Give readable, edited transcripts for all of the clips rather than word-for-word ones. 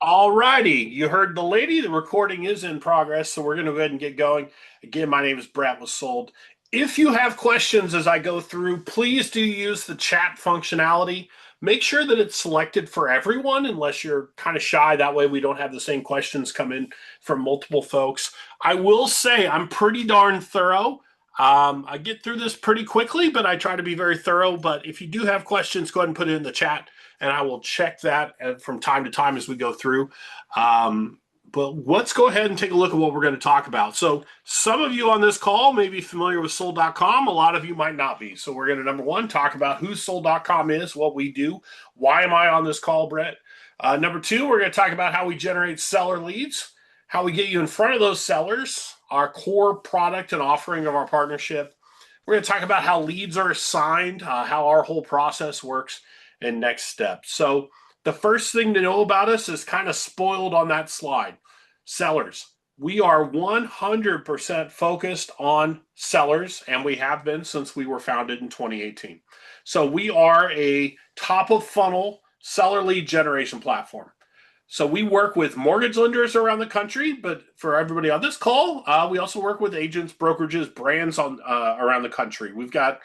All righty. You heard the lady. The recording is in progress, so we're going to go ahead and get going. Again, my name is Brett with Sold. If you have questions as I go through, please do use the chat functionality. Make sure that it's selected for everyone unless you're kind of shy. That way we don't have the same questions come in from multiple folks. I will say I'm pretty darn thorough. I get through this pretty quickly, but I try to be very thorough. But if you do have questions, go ahead and put it in the chat and I will check that from time to time as we go through. But let's go ahead and take a look at what we're going to talk about. So some of you on this call may be familiar with Sold.com. A lot of you might not be. So we're going to, number one, talk about who Sold.com is, what we do. Why am I on this call, Brett? Number two, we're going to talk about how we generate seller leads, how we get you in front of those sellers, our core product and offering of our partnership. We're going to talk about how leads are assigned, how our whole process works, and next steps. So the first thing to know about us is kind of spoiled on that slide. Sellers. We are 100% focused on sellers, and we have been since we were founded in 2018. So we are a top of funnel seller lead generation platform. So we work with mortgage lenders around the country, but for everybody on this call, we also work with agents, brokerages, brands on around the country. We've got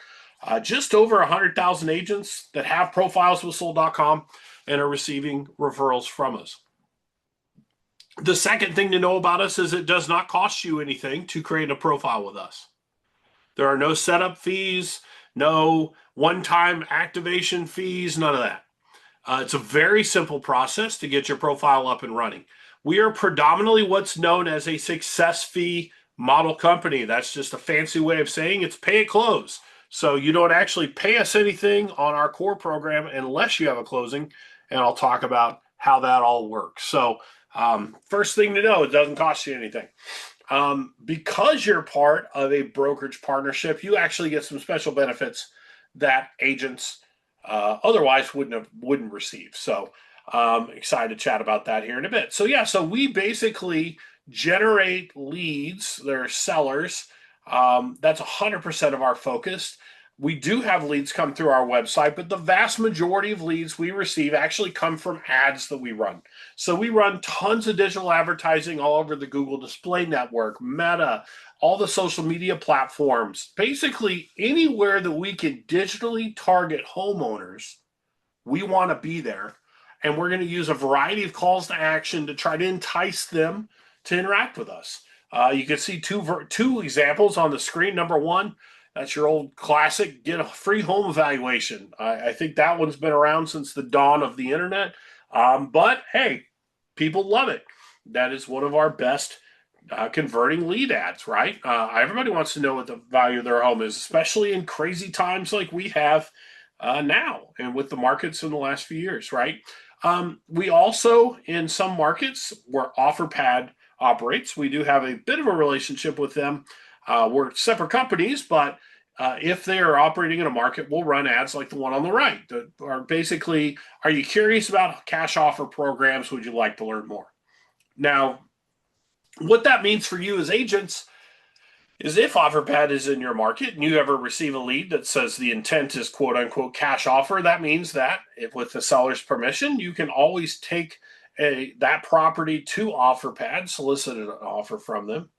just over 100,000 agents that have profiles with Sold.com and are receiving referrals from us. The second thing to know about us is it does not cost you anything to create a profile with us. There are no setup fees, no one-time activation fees, none of that. It's a very simple process to get your profile up and running. We are predominantly what's known as a success fee model company. That's just a fancy way of saying it's pay at close. So you don't actually pay us anything on our core program unless you have a closing, and I'll talk about how that all works. So first thing to know, it doesn't cost you anything. Because you're part of a brokerage partnership, you actually get some special benefits that agents otherwise wouldn't receive. So excited to chat about that here in a bit. So yeah, so we basically generate leads. They're sellers. That's 100% of our focus. We do have leads come through our website, but the vast majority of leads we receive actually come from ads that we run. So we run tons of digital advertising all over the Google Display Network, Meta, all the social media platforms. Basically, anywhere that we can digitally target homeowners, we want to be there. And we're going to use a variety of calls to action to try to entice them to interact with us. You can see two examples on the screen. Number one, that's your old classic, get a free home evaluation. I think that one's been around since the dawn of the internet. But hey, people love it. That is one of our best converting lead ads, right? Everybody wants to know what the value of their home is, especially in crazy times like we have now and with the markets in the last few years, right? We also, in some markets where OfferPad operates, we do have a bit of a relationship with them. We're separate companies, but if they are operating in a market, we'll run ads like the one on the right that are basically, are you curious about cash offer programs? Would you like to learn more? Now, what that means for you as agents is if OfferPad is in your market and you ever receive a lead that says the intent is quote unquote cash offer, that means that if with the seller's permission, you can always take that property to OfferPad, solicit an offer from them.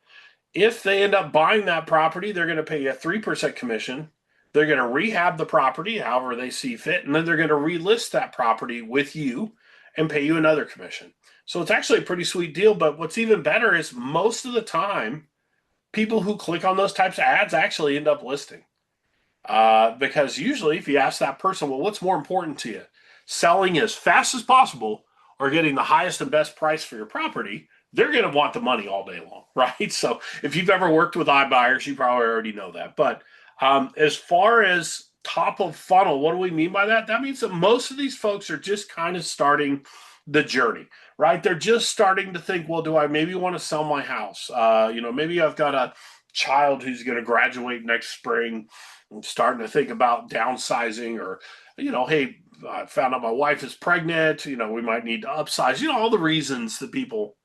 If they end up buying that property, they're going to pay you a 3% commission. They're going to rehab the property however they see fit, and then they're going to relist that property with you and pay you another commission. So it's actually a pretty sweet deal, but what's even better is most of the time, people who click on those types of ads actually end up listing. Because usually if you ask that person, well, what's more important to you? Selling as fast as possible or getting the highest and best price for your property, they're going to want the money all day long, right? So if you've ever worked with iBuyers, you probably already know that. But as far as top of funnel, what do we mean by that? That means that most of these folks are just kind of starting the journey, right? They're just starting to think, well, do I maybe want to sell my house? Maybe I've got a child who's going to graduate next spring. I'm starting to think about downsizing or, hey, I found out my wife is pregnant. We might need to upsize, all the reasons that people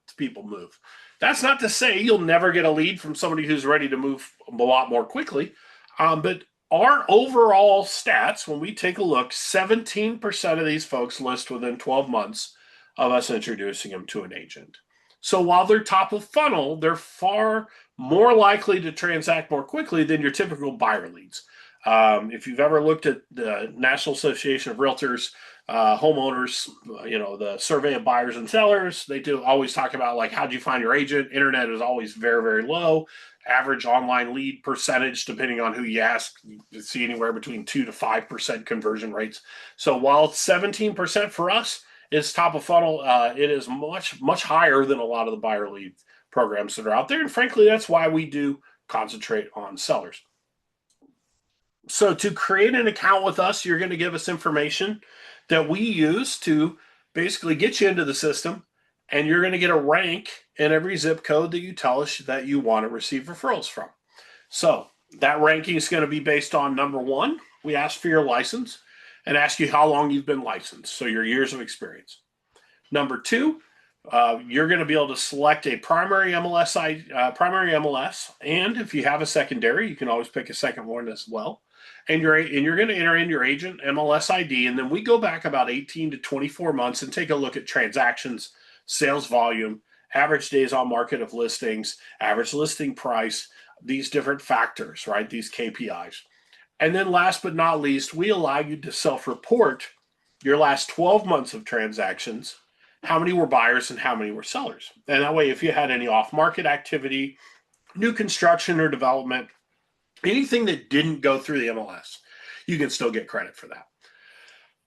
move. That's not to say you'll never get a lead from somebody who's ready to move a lot more quickly. But our overall stats, when we take a look, 17% of these folks list within 12 months. of us introducing them to an agent. So while they're top of funnel, they're far more likely to transact more quickly than your typical buyer leads. If you've ever looked at the National Association of Realtors, homeowners, the survey of buyers and sellers, they do always talk about like, how'd you find your agent? Internet is always very, very low. Average online lead percentage, depending on who you ask, you see anywhere between 2 to 5% conversion rates. So while 17% for us is top of funnel, it is much, much higher than a lot of the buyer lead programs that are out there. And frankly, that's why we do concentrate on sellers. So to create an account with us, you're going to give us information that we use to basically get you into the system, and you're going to get a rank in every zip code that you tell us that you want to receive referrals from. So that ranking is going to be based on, number one, we ask for your license and ask you how long you've been licensed, so your years of experience. Number two, you're going to be able to select a primary MLS, and if you have a secondary, you can always pick a second one as well. And you're going to enter in your agent MLS ID, and then we go back about 18 to 24 months and take a look at transactions, sales volume, average days on market of listings, average listing price, these different factors, right? These KPIs. And then last but not least, we allow you to self-report your last 12 months of transactions, how many were buyers and how many were sellers. And that way, if you had any off-market activity, new construction or development, anything that didn't go through the MLS, you can still get credit for that.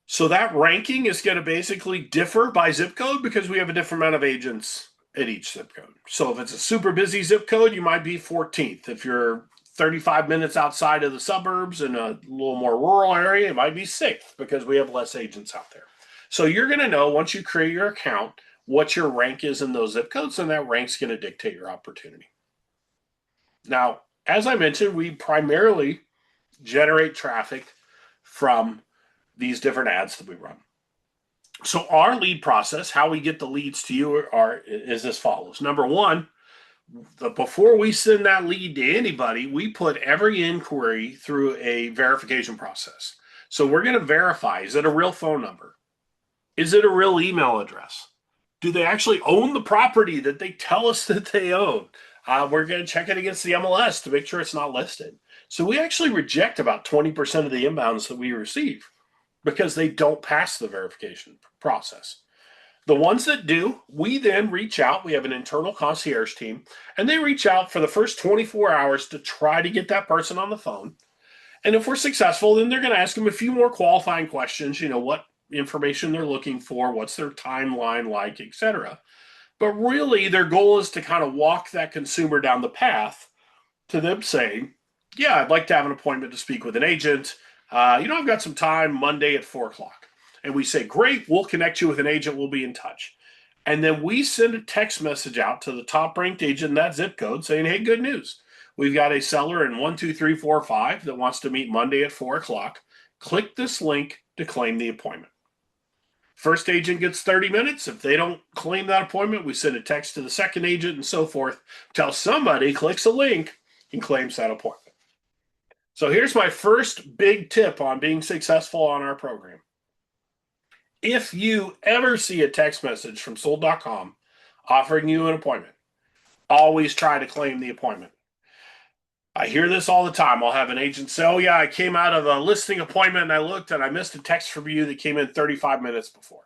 So that ranking is going to basically differ by zip code because we have a different amount of agents at each zip code. So if it's a super busy zip code, you might be 14th. If you're 35 minutes outside of the suburbs in a little more rural area, it might be 6th because we have less agents out there. So you're going to know once you create your account what your rank is in those zip codes, and that rank's going to dictate your opportunity. Now, as I mentioned, we primarily generate traffic from these different ads that we run. So our lead process, how we get the leads to you is as follows. Number one, before we send that lead to anybody, we put every inquiry through a verification process. So we're going to verify, is it a real phone number? Is it a real email address? Do they actually own the property that they tell us that they own? We're going to check it against the MLS to make sure it's not listed. So we actually reject about 20% of the inbounds that we receive because they don't pass the verification process. The ones that do, we then reach out. We have an internal concierge team, and they reach out for the first 24 hours to try to get that person on the phone. And if we're successful, then they're going to ask them a few more qualifying questions, what information they're looking for, what's their timeline like, etc. But really, their goal is to kind of walk that consumer down the path to them saying, yeah, I'd like to have an appointment to speak with an agent. I've got some time Monday at 4 o'clock. And we say, great, we'll connect you with an agent. We'll be in touch. And then we send a text message out to the top ranked agent in that zip code saying, hey, good news. We've got a seller in 1, 2, 3, 4, 5 that wants to meet Monday at 4 o'clock. Click this link to claim the appointment. First agent gets 30 minutes. If they don't claim that appointment, we send a text to the second agent and so forth till somebody clicks a link and claims that appointment. So here's my first big tip on being successful on our program. If you ever see a text message from sold.com offering you an appointment, always try to claim the appointment. I hear this all the time. I'll have an agent say, oh yeah, I came out of a listing appointment and I looked and I missed a text from you that came in 35 minutes before.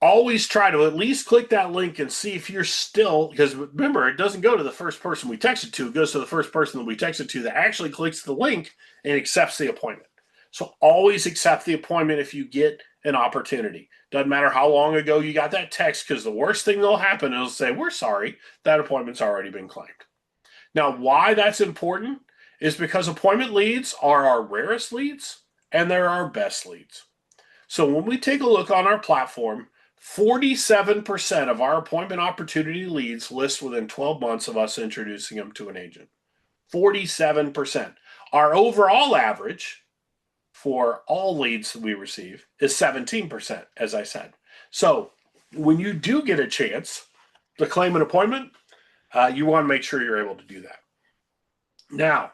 Always try to at least click that link and see if you're still, because remember, it doesn't go to the first person we texted to. It goes to the first person that we texted to that actually clicks the link and accepts the appointment. So always accept the appointment if you get an opportunity. Doesn't matter how long ago you got that text, because the worst thing that'll happen is say, we're sorry, that appointment's already been claimed. Now, why that's important is because appointment leads are our rarest leads and they're our best leads. So when we take a look on our platform, 47% of our appointment opportunity leads list within 12 months of us introducing them to an agent. 47%. Our overall average for all leads that we receive is 17%, as I said. So when you do get a chance to claim an appointment, you want to make sure you're able to do that. Now,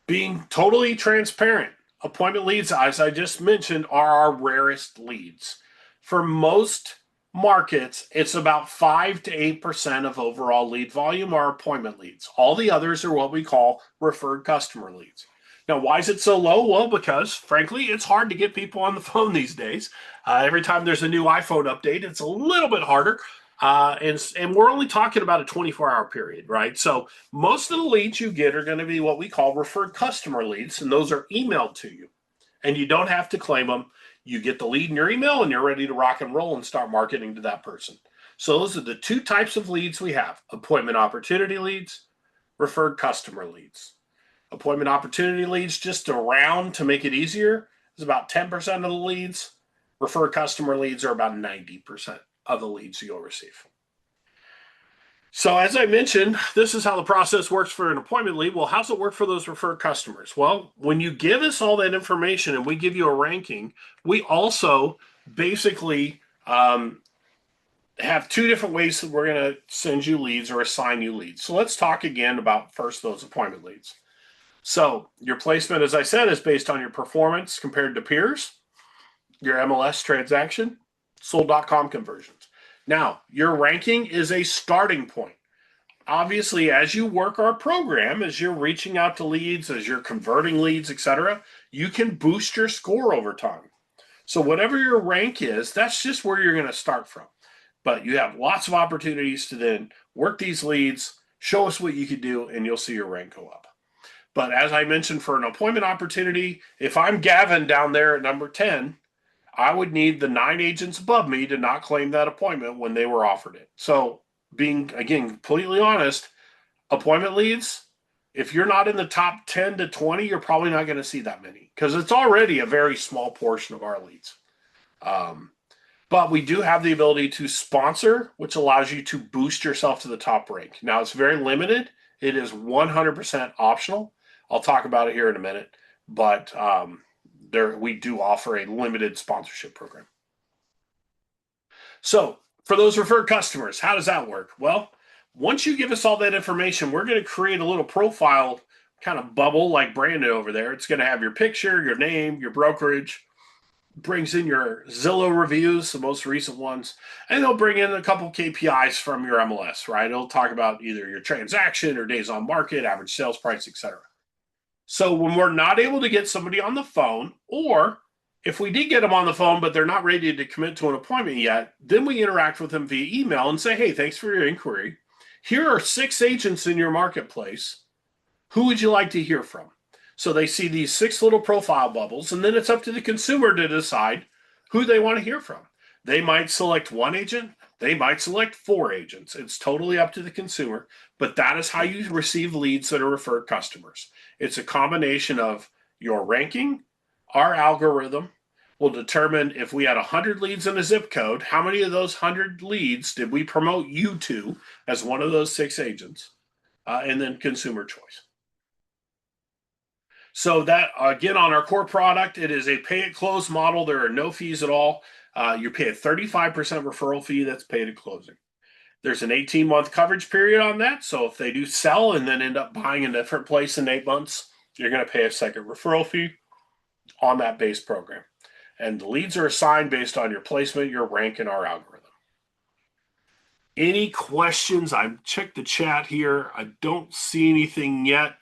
being totally transparent, appointment leads, as I just mentioned, are our rarest leads. For most markets, it's about 5 to 8% of overall lead volume are appointment leads. All the others are what we call referred customer leads. Now, why is it so low? Well, because frankly, it's hard to get people on the phone these days. Every time there's a new iPhone update, it's a little bit harder. And we're only talking about a 24-hour period, right? So most of the leads you get are going to be what we call referred customer leads, and those are emailed to you. And you don't have to claim them. You get the lead in your email, and you're ready to rock and roll and start marketing to that person. So those are the two types of leads we have: appointment opportunity leads, referred customer leads. Appointment opportunity leads, just around to make it easier, is about 10% of the leads. Referred customer leads are about 90% of the leads you'll receive. So as I mentioned, this is how the process works for an appointment lead. Well, how's it work for those referred customers? Well, when you give us all that information and we give you a ranking, we also basically have two different ways that we're going to send you leads or assign you leads. So let's talk again about first those appointment leads. So your placement, as I said, is based on your performance compared to peers, your MLS transaction, sold.com conversions. Now, your ranking is a starting point. Obviously, as you work our program, as you're reaching out to leads, as you're converting leads, etc., you can boost your score over time. So whatever your rank is, that's just where you're going to start from. But you have lots of opportunities to then work these leads, show us what you could do, and you'll see your rank go up. But as I mentioned, for an appointment opportunity, if I'm Gavin down there at number 10, I would need the 9 agents above me to not claim that appointment when they were offered it. So being, again, completely honest, appointment leads, if you're not in the top 10 to 20, you're probably not going to see that many because it's already a very small portion of our leads. But we do have the ability to sponsor, which allows you to boost yourself to the top rank. Now, it's very limited. It is 100% optional. I'll talk about it here in a minute, but we do offer a limited sponsorship program. So for those referred customers, how does that work? Well, once you give us all that information, we're going to create a little profile kind of bubble like Brandon over there. It's going to have your picture, your name, your brokerage, brings in your Zillow reviews, the most recent ones, and they'll bring in a couple KPIs from your MLS, right? It'll talk about either your transaction or days on market, average sales price, etc. So when we're not able to get somebody on the phone, or if we did get them on the phone, but they're not ready to commit to an appointment yet, then we interact with them via email and say, hey, thanks for your inquiry. Here are 6 agents in your marketplace. Who would you like to hear from? So they see these 6 little profile bubbles, and then it's up to the consumer to decide who they want to hear from. They might select 1 agent. They might select 4 agents. It's totally up to the consumer, but that is how you receive leads that are referred customers. It's a combination of your ranking, our algorithm will determine if we had 100 leads in a zip code, how many of those 100 leads did we promote you to as one of those 6 agents, and then consumer choice. So that, again, on our core product, it is a pay-at-close model. There are no fees at all. You pay a 35% referral fee that's paid at closing. There's an 18-month coverage period on that. So if they do sell and then end up buying in a different place in 8 months, you're going to pay a second referral fee on that base program. And the leads are assigned based on your placement, your rank, and our algorithm. Any questions? I've checked the chat here. I don't see anything yet.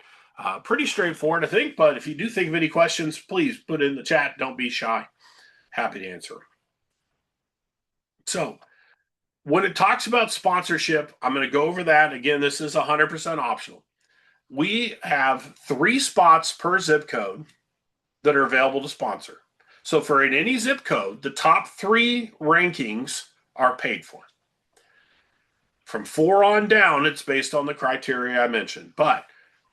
Pretty straightforward, I think, but if you do think of any questions, please put it in the chat. Don't be shy. Happy to answer. So when it talks about sponsorship, I'm going to go over that. Again, this is 100% optional. We have 3 spots per zip code that are available to sponsor. So for in any zip code, the top 3 rankings are paid for. From 4 on down, it's based on the criteria I mentioned. But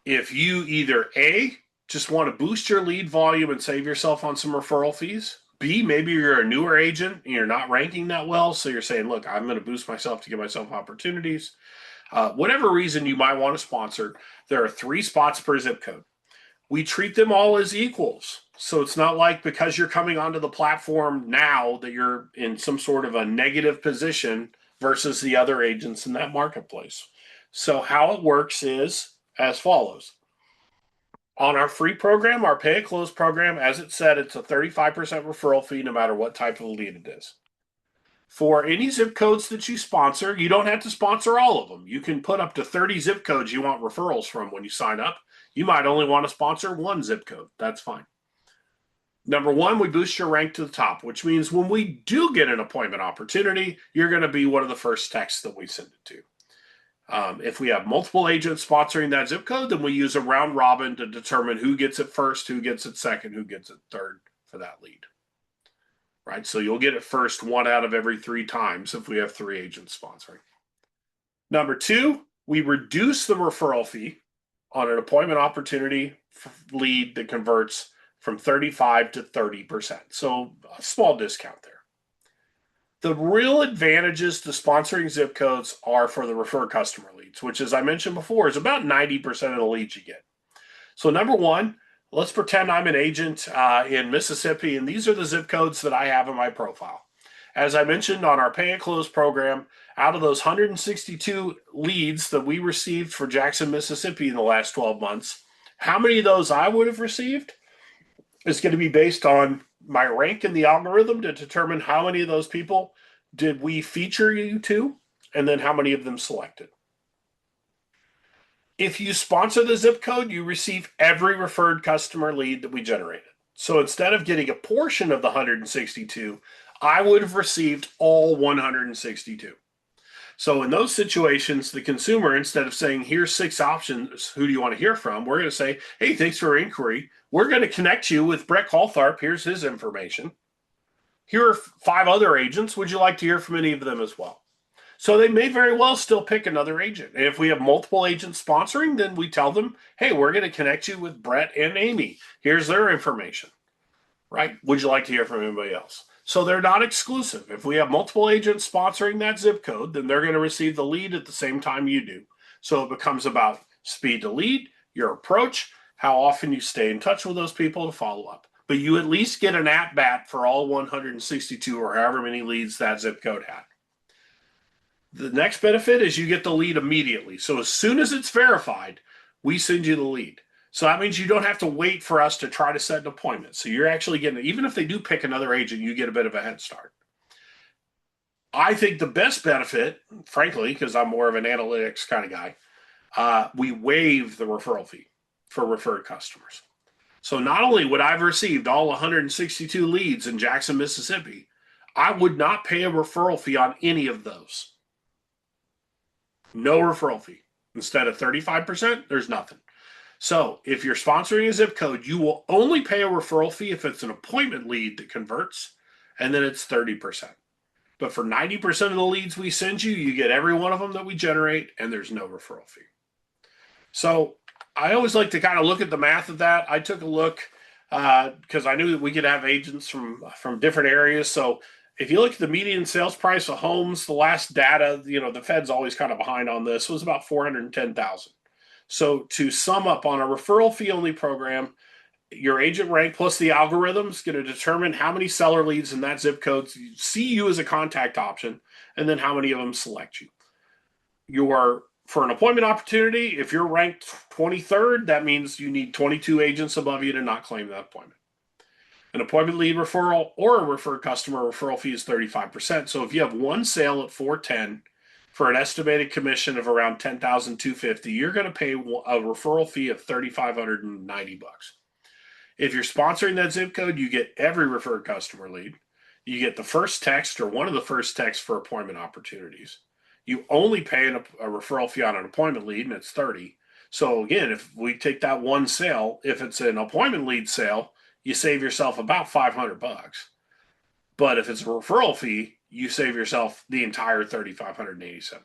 if you either A, just want to boost your lead volume and save yourself on some referral fees, B, maybe you're a newer agent and you're not ranking that well, so you're saying, look, I'm going to boost myself to give myself opportunities. Whatever reason you might want to sponsor, there are 3 spots per zip code. We treat them all as equals. So it's not like because you're coming onto the platform now that you're in some sort of a negative position versus the other agents in that marketplace. So how it works is as follows. On our free program, our pay-at-close program, as it said, it's a 35% referral fee no matter what type of lead it is. For any zip codes that you sponsor, you don't have to sponsor all of them. You can put up to 30 zip codes you want referrals from when you sign up. You might only want to sponsor one zip code. That's fine. Number one, we boost your rank to the top, which means when we do get an appointment opportunity, you're going to be one of the first texts that we send it to. If we have multiple agents sponsoring that zip code, then we use a round robin to determine who gets it first, who gets it second, who gets it third for that lead. Right? So you'll get it first 1 out of every 3 times if we have 3 agents sponsoring. Number 2, we reduce the referral fee on an appointment opportunity lead that converts from 35 to 30%. So a small discount there. The real advantages to sponsoring zip codes are for the referred customer leads, which, as I mentioned before, is about 90% of the leads you get. So number one, let's pretend I'm an agent in Mississippi, and these are the zip codes that I have in my profile. As I mentioned on our Pay and Close program, out of those 162 leads that we received for Jackson, Mississippi in the last 12 months, how many of those I would have received is going to be based on my rank in the algorithm to determine how many of those people did we feature you to, and then how many of them selected. If you sponsor the zip code, you receive every referred customer lead that we generated. So instead of getting a portion of the 162, I would have received all 162. So in those situations, the consumer, instead of saying, here's 6 options, who do you want to hear from? We're going to say, hey, thanks for your inquiry. We're going to connect you with Brett Caltharp. Here's his information. Here are 5 other agents. Would you like to hear from any of them as well? So they may very well still pick another agent. And if we have multiple agents sponsoring, then we tell them, hey, we're going to connect you with Brett and Amy. Here's their information, right? Would you like to hear from anybody else? So they're not exclusive. If we have multiple agents sponsoring that zip code, then they're going to receive the lead at the same time you do. So it becomes about speed to lead, your approach, how often you stay in touch with those people to follow up. But you at least get an at-bat for all 162 or however many leads that zip code had. The next benefit is you get the lead immediately. So as soon as it's verified, we send you the lead. So that means you don't have to wait for us to try to set an appointment. So you're actually getting, even if they do pick another agent, you get a bit of a head start. I think the best benefit, frankly, because I'm more of an analytics kind of guy, we waive the referral fee for referred customers. So not only would I have received all 162 leads in Jackson, Mississippi, I would not pay a referral fee on any of those. No referral fee. Instead of 35%, there's nothing. So if you're sponsoring a zip code, you will only pay a referral fee if it's an appointment lead that converts, and then it's 30%. But for 90% of the leads we send you, you get every one of them that we generate, and there's no referral fee. So I always like to kind of look at the math of that. I took a look because I knew that we could have agents from different areas. So if you look at the median sales price of homes, the last data, the Fed's always kind of behind on this, was about $410,000. So to sum up, on a referral fee only program, your agent rank plus the algorithm is going to determine how many seller leads in that zip code see you as a contact option, and then how many of them select you. For an appointment opportunity, if you're ranked 23rd, that means you need 22 agents above you to not claim that appointment. An appointment lead referral or a referred customer referral fee is 35%. So if you have one sale at $410 for an estimated commission of around $10,250, you're going to pay a referral fee of $3,590. If you're sponsoring that zip code, you get every referred customer lead. You get the first text or one of the first texts for appointment opportunities. You only pay a referral fee on an appointment lead, and it's $30. So again, if we take that one sale, if it's an appointment lead sale, you save yourself about $500. But if it's a referral fee, you save yourself the entire $3,587.50.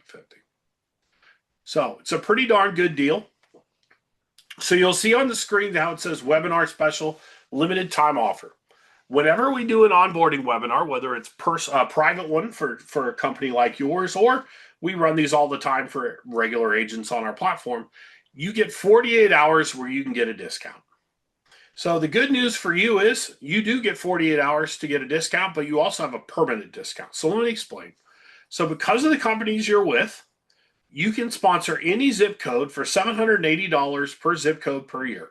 So it's a pretty darn good deal. So you'll see on the screen how it says webinar special, limited time offer. Whenever we do an onboarding webinar, whether it's a private one for a company like yours, or we run these all the time for regular agents on our platform, you get 48 hours where you can get a discount. So the good news for you is you do get 48 hours to get a discount, but you also have a permanent discount. So let me explain. So because of the companies you're with, you can sponsor any zip code for $780 per zip code per year.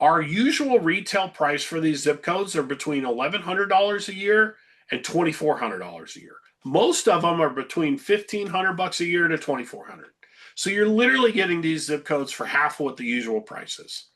Our usual retail price for these zip codes are between $1,100 a year and $2,400 a year. Most of them are between $1,500 a year to $2,400. So you're literally getting these zip codes for half what the usual price is.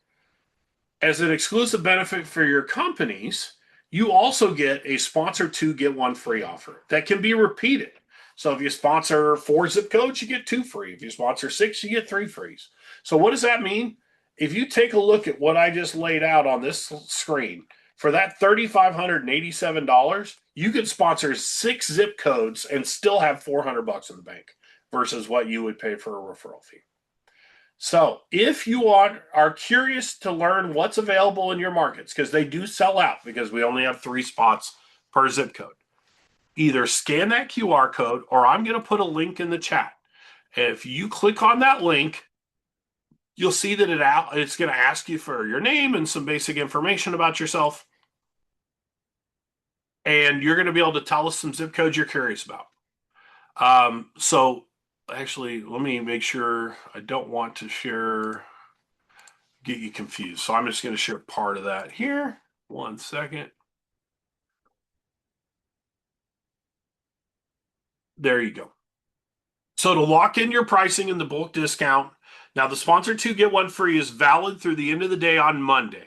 As an exclusive benefit for your companies, you also get a sponsor 2 get 1 free offer that can be repeated. So if you sponsor 4 zip codes, you get 2 free. If you sponsor 6, you get 3 frees. So what does that mean? If you take a look at what I just laid out on this screen, for that $3,587, you could sponsor 6 zip codes and still have $400 in the bank versus what you would pay for a referral fee. So if you are curious to learn what's available in your markets, because they do sell out because we only have 3 spots per zip code, either scan that QR code or I'm going to put a link in the chat. If you click on that link, you'll see that it's going to ask you for your name and some basic information about yourself. And you're going to be able to tell us some zip codes you're curious about. So actually, let me make sure I don't want to get you confused. So I'm just going to share part of that here. 1 second. There you go. So to lock in your pricing in the bulk discount, now the sponsor 2 get 1 free is valid through the end of the day on Monday.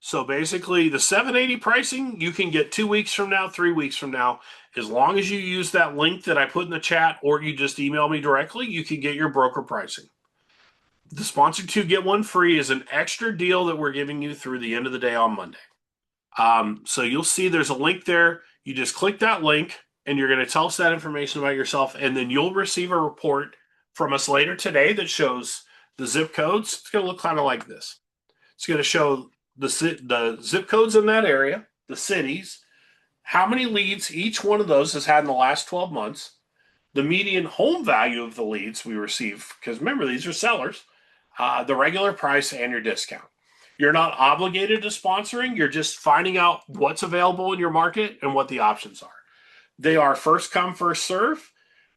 So basically the $780 pricing, you can get 2 weeks from now, 3 weeks from now. As long as you use that link that I put in the chat or you just email me directly, you can get your broker pricing. The sponsor 2 get 1 free is an extra deal that we're giving you through the end of the day on Monday. So you'll see there's a link there. You just click that link and you're going to tell us that information about yourself. And then you'll receive a report from us later today that shows the zip codes. It's going to look kind of like this. It's going to show the zip codes in that area, the cities, how many leads each one of those has had in the last 12 months, the median home value of the leads we receive, because remember, these are sellers, the regular price, and your discount. You're not obligated to sponsoring. You're just finding out what's available in your market and what the options are. They are first come, first serve.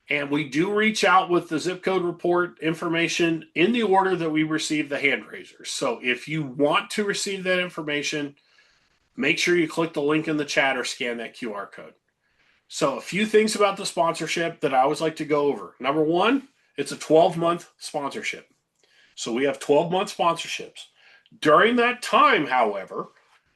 And we do reach out with the zip code report information in the order that we receive the hand raisers. So if you want to receive that information, make sure you click the link in the chat or scan that QR code. So a few things about the sponsorship that I always like to go over. Number 1, it's a 12-month sponsorship. So we have 12-month sponsorships. During that time, however,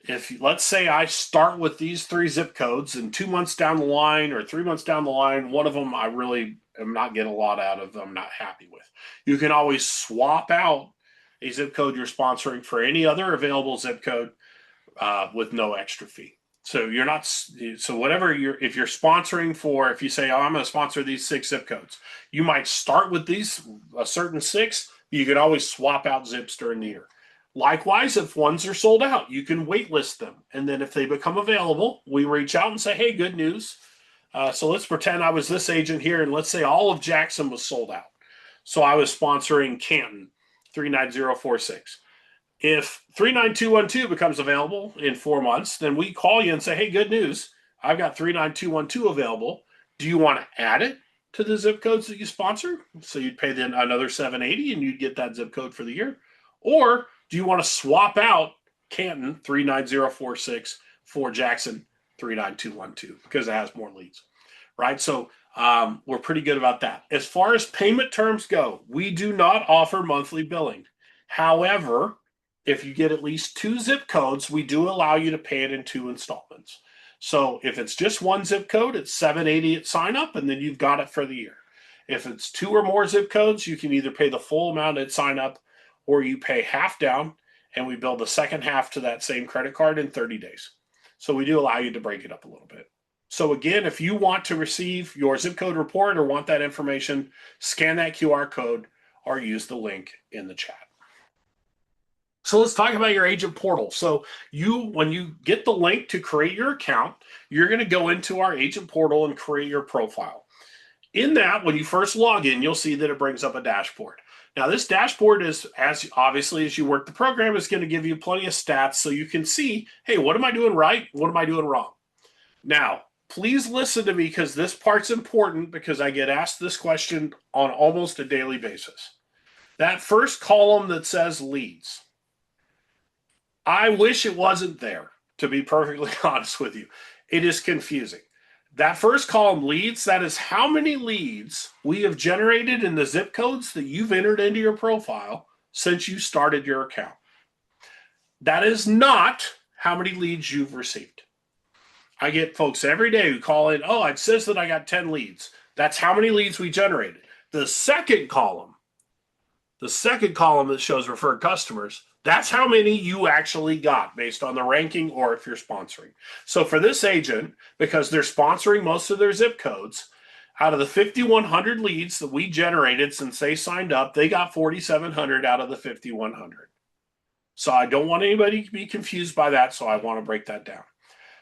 if let's say I start with these 3 zip codes and 2 months down the line or 3 months down the line, one of them I really am not getting a lot out of, I'm not happy with. You can always swap out a zip code you're sponsoring for any other available zip code with no extra fee. So you're not, so whatever if you're sponsoring for, if you say, oh, I'm going to sponsor these 6 zip codes, you might start with these, a certain 6, but you can always swap out zips during the year. Likewise, if ones are sold out, you can waitlist them. And then if they become available, we reach out and say, hey, good news. So let's pretend I was this agent here, and let's say all of Jackson was sold out. So I was sponsoring Canton, 39046. If 39212 becomes available in 4 months, then we call you and say, hey, good news. I've got 39212 available. Do you want to add it to the zip codes that you sponsor? So you'd pay then another $780 and you'd get that zip code for the year. Or do you want to swap out Canton 39046 for Jackson 39212 because it has more leads, right? So we're pretty good about that. As far as payment terms go, we do not offer monthly billing. However, if you get at least 2 zip codes, we do allow you to pay it in 2 installments. So if it's just 1 zip code, it's $780 at sign up, and then you've got it for the year. If it's 2 or more zip codes, you can either pay the full amount at sign up or you pay half down and we bill the second half to that same credit card in 30 days. So we do allow you to break it up a little bit. So again, if you want to receive your zip code report or want that information, scan that QR code or use the link in the chat. So let's talk about your agent portal. So when you get the link to create your account, you're going to go into our agent portal and create your profile. In that, when you first log in, you'll see that it brings up a dashboard. Now, this dashboard is, as obviously as you work the program, is going to give you plenty of stats so you can see, hey, what am I doing right? What am I doing wrong? Now, please listen to me because this part's important because I get asked this question on almost a daily basis. That first column that says leads, I wish it wasn't there, to be perfectly honest with you. It is confusing. That first column, leads, that is how many leads we have generated in the zip codes that you've entered into your profile since you started your account. That is not how many leads you've received. I get folks every day who call in, oh, it says that I got 10 leads. That's how many leads we generated. The second column that shows referred customers, that's how many you actually got based on the ranking or if you're sponsoring. So for this agent, because they're sponsoring most of their zip codes, out of the 5,100 leads that we generated since they signed up, they got 4,700 out of the 5,100. So I don't want anybody to be confused by that, so I want to break that down.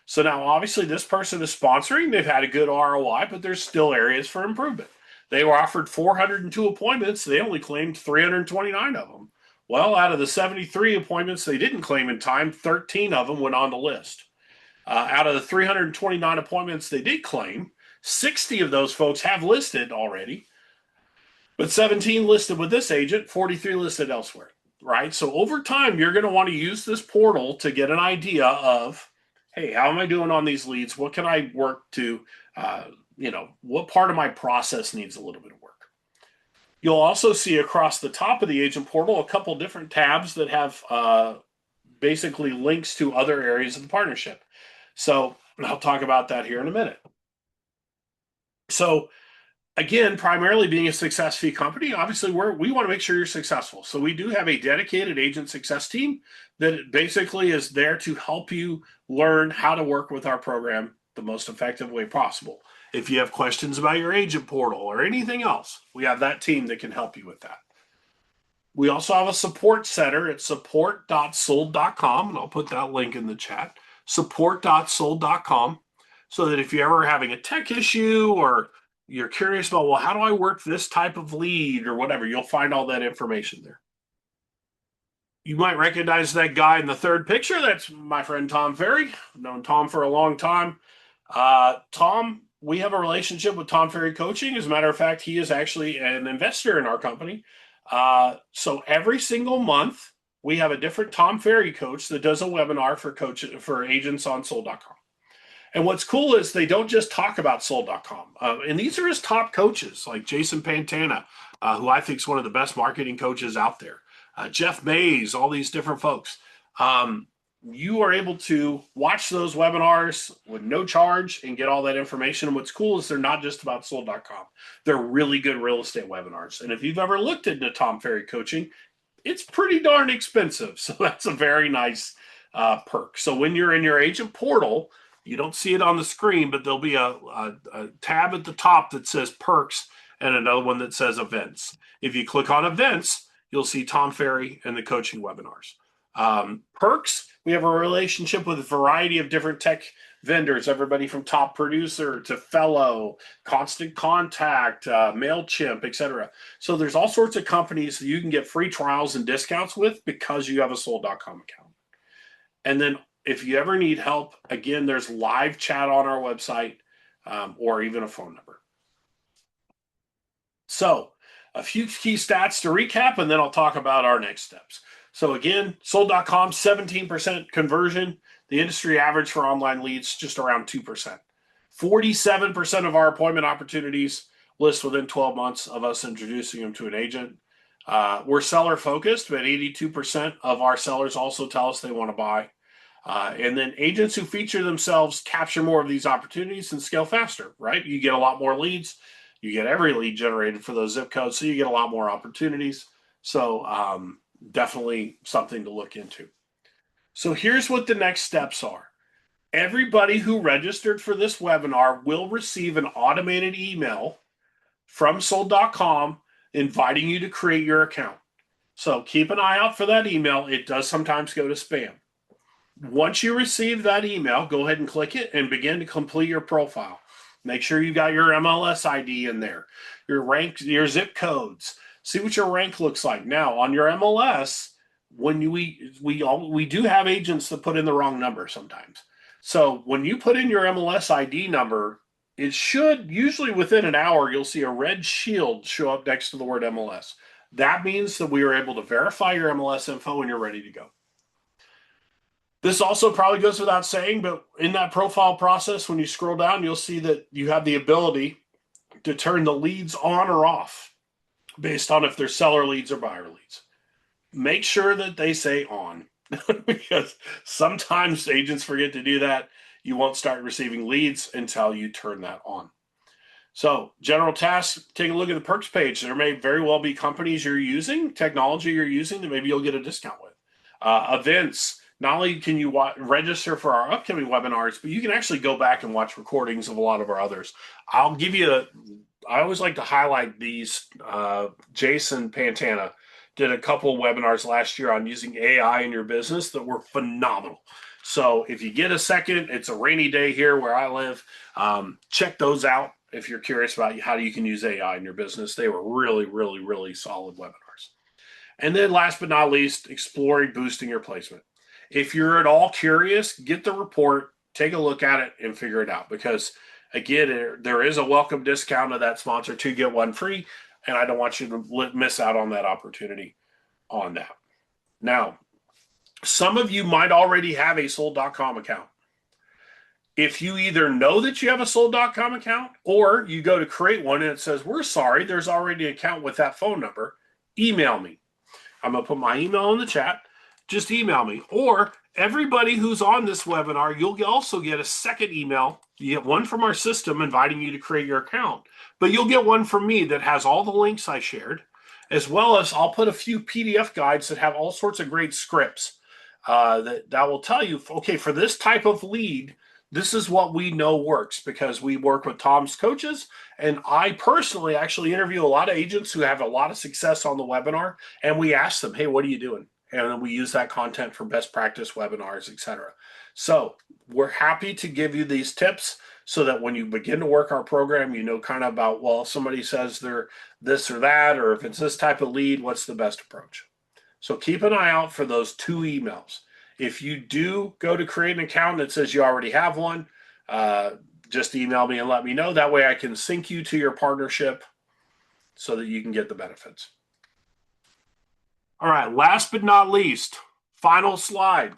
So now, obviously, this person is sponsoring. They've had a good ROI, but there's still areas for improvement. They were offered 402 appointments. They only claimed 329 of them. Well, out of the 73 appointments they didn't claim in time, 13 of them went on the list. Out of the 329 appointments they did claim, 60 of those folks have listed already, but 17 listed with this agent, 43 listed elsewhere, right? So over time, you're going to want to use this portal to get an idea of, hey, how am I doing on these leads? What can I work to, what part of my process needs a little bit of work? You'll also see across the top of the agent portal a couple different tabs that have basically links to other areas of the partnership. So I'll talk about that here in a minute. So again, primarily being a success fee company, obviously we want to make sure you're successful. So we do have a dedicated agent success team that basically is there to help you learn how to work with our program the most effective way possible. If you have questions about your agent portal or anything else, we have that team that can help you with that. We also have a support center at support.sold.com, and I'll put that link in the chat, support.sold.com, so that if you're ever having a tech issue or you're curious about, well, how do I work this type of lead or whatever, you'll find all that information there. You might recognize that guy in the third picture. That's my friend Tom Ferry. I've known Tom for a long time. Tom, we have a relationship with Tom Ferry Coaching. As a matter of fact, he is actually an investor in our company. So every single month, we have a different Tom Ferry coach that does a webinar for agents on Sold.com. And what's cool is they don't just talk about Sold.com. And these are his top coaches, like Jason Pantana, who I think is one of the best marketing coaches out there. Jeff Mays, all these different folks. You are able to watch those webinars with no charge and get all that information. And what's cool is they're not just about Sold.com. They're really good real estate webinars. And if you've ever looked into Tom Ferry Coaching, it's pretty darn expensive. So that's a very nice perk. So when you're in your agent portal, you don't see it on the screen, but there'll be a tab at the top that says perks and another one that says events. If you click on events, you'll see Tom Ferry and the coaching webinars. Perks, we have a relationship with a variety of different tech vendors, everybody from Top Producer to Fellow, Constant Contact, MailChimp, etc. So there's all sorts of companies that you can get free trials and discounts with because you have a Sold.com account. And then if you ever need help, again, there's live chat on our website or even a phone number. So a few key stats to recap, and then I'll talk about our next steps. So again, Sold.com, 17% conversion. The industry average for online leads, just around 2%. 47% of our appointment opportunities list within 12 months of us introducing them to an agent. We're seller focused, but 82% of our sellers also tell us they want to buy. And then agents who feature themselves capture more of these opportunities and scale faster, right? You get a lot more leads. You get every lead generated for those zip codes, so you get a lot more opportunities. So definitely something to look into. So here's what the next steps are. Everybody who registered for this webinar will receive an automated email from Sold.com inviting you to create your account. So keep an eye out for that email. It does sometimes go to spam. Once you receive that email, go ahead and click it and begin to complete your profile. Make sure you got your MLS ID in there, your rank, your zip codes. See what your rank looks like. Now, on your MLS, when we do have agents that put in the wrong number sometimes. So when you put in your MLS ID number, it should, usually within an hour, you'll see a red shield show up next to the word MLS. That means that we are able to verify your MLS info and you're ready to go. This also probably goes without saying, but in that profile process, when you scroll down, you'll see that you have the ability to turn the leads on or off based on if they're seller leads or buyer leads. Make sure that they say on because sometimes agents forget to do that. You won't start receiving leads until you turn that on. So, general tasks, take a look at the perks page. There may very well be companies you're using, technology you're using that maybe you'll get a discount with. Events, not only can you register for our upcoming webinars, but you can actually go back and watch recordings of a lot of our others. I'll give you I always like to highlight these. Jason Pantana did a couple webinars last year on using AI in your business that were phenomenal. So if you get a second, it's a rainy day here where I live. Check those out if you're curious about how you can use AI in your business. They were really, really, really solid webinars. And then last but not least, exploring boosting your placement. If you're at all curious, get the report, take a look at it, and figure it out. Because again, there is a welcome discount of that sponsor to get one free, and I don't want you to miss out on that opportunity on that. Now, some of you might already have a sold.com account. If you either know that you have a sold.com account or you go to create one and it says, we're sorry, there's already an account with that phone number, email me. I'm going to put my email in the chat. Just email me. Or everybody who's on this webinar, you'll also get a second email. You get one from our system inviting you to create your account, but you'll get one from me that has all the links I shared, as well as I'll put a few PDF guides that have all sorts of great scripts that will tell you, okay, for this type of lead, this is what we know works because we work with Tom's coaches. And I personally actually interview a lot of agents who have a lot of success on the webinar. And we ask them, hey, what are you doing? And then we use that content for best practice webinars, etc. So we're happy to give you these tips so that when you begin to work our program, you know kind of about, well, if somebody says they're this or that, or if it's this type of lead, what's the best approach? So keep an eye out for those 2 emails. If you do go to create an account that says you already have one, just email me and let me know. That way I can sync you to your partnership so that you can get the benefits. All right, last but not least, final slide.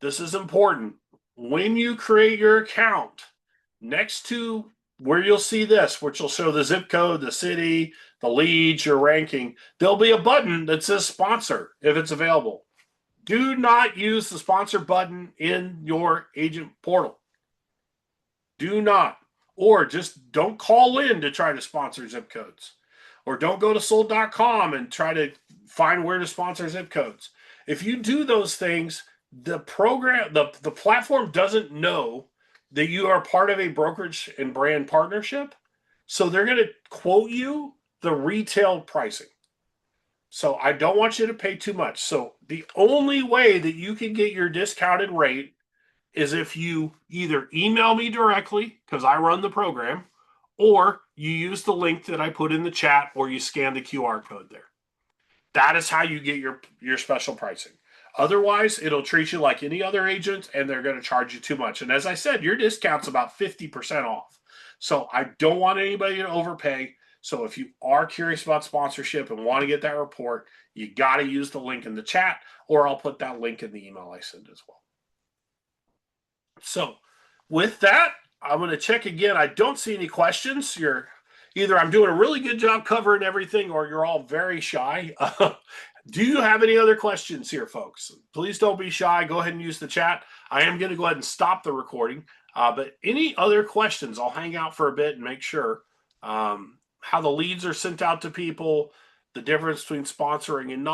This is important. When you create your account, next to where you'll see this, which will show the zip code, the city, the leads, your ranking, there'll be a button that says sponsor if it's available. Do not use the sponsor button in your agent portal. Do not. Or just don't call in to try to sponsor zip codes. Or don't go to sold.com and try to find where to sponsor zip codes. If you do those things, the program, the platform doesn't know that you are part of a brokerage and brand partnership. So they're going to quote you the retail pricing. So I don't want you to pay too much. So the only way that you can get your discounted rate is if you either email me directly, because I run the program, or you use the link that I put in the chat, or you scan the QR code there. That is how you get your special pricing. Otherwise, it'll treat you like any other agent, and they're going to charge you too much. And as I said, your discount's about 50% off. So I don't want anybody to overpay. So if you are curious about sponsorship and want to get that report, you got to use the link in the chat, or I'll put that link in the email I send as well. So with that, I'm going to check again. I don't see any questions. Either I'm doing a really good job covering everything, or you're all very shy. Do you have any other questions here, folks? Please don't be shy. Go ahead and use the chat. I am going to go ahead and stop the recording. But any other questions, I'll hang out for a bit and make sure. How the leads are sent out to people, the difference between sponsoring and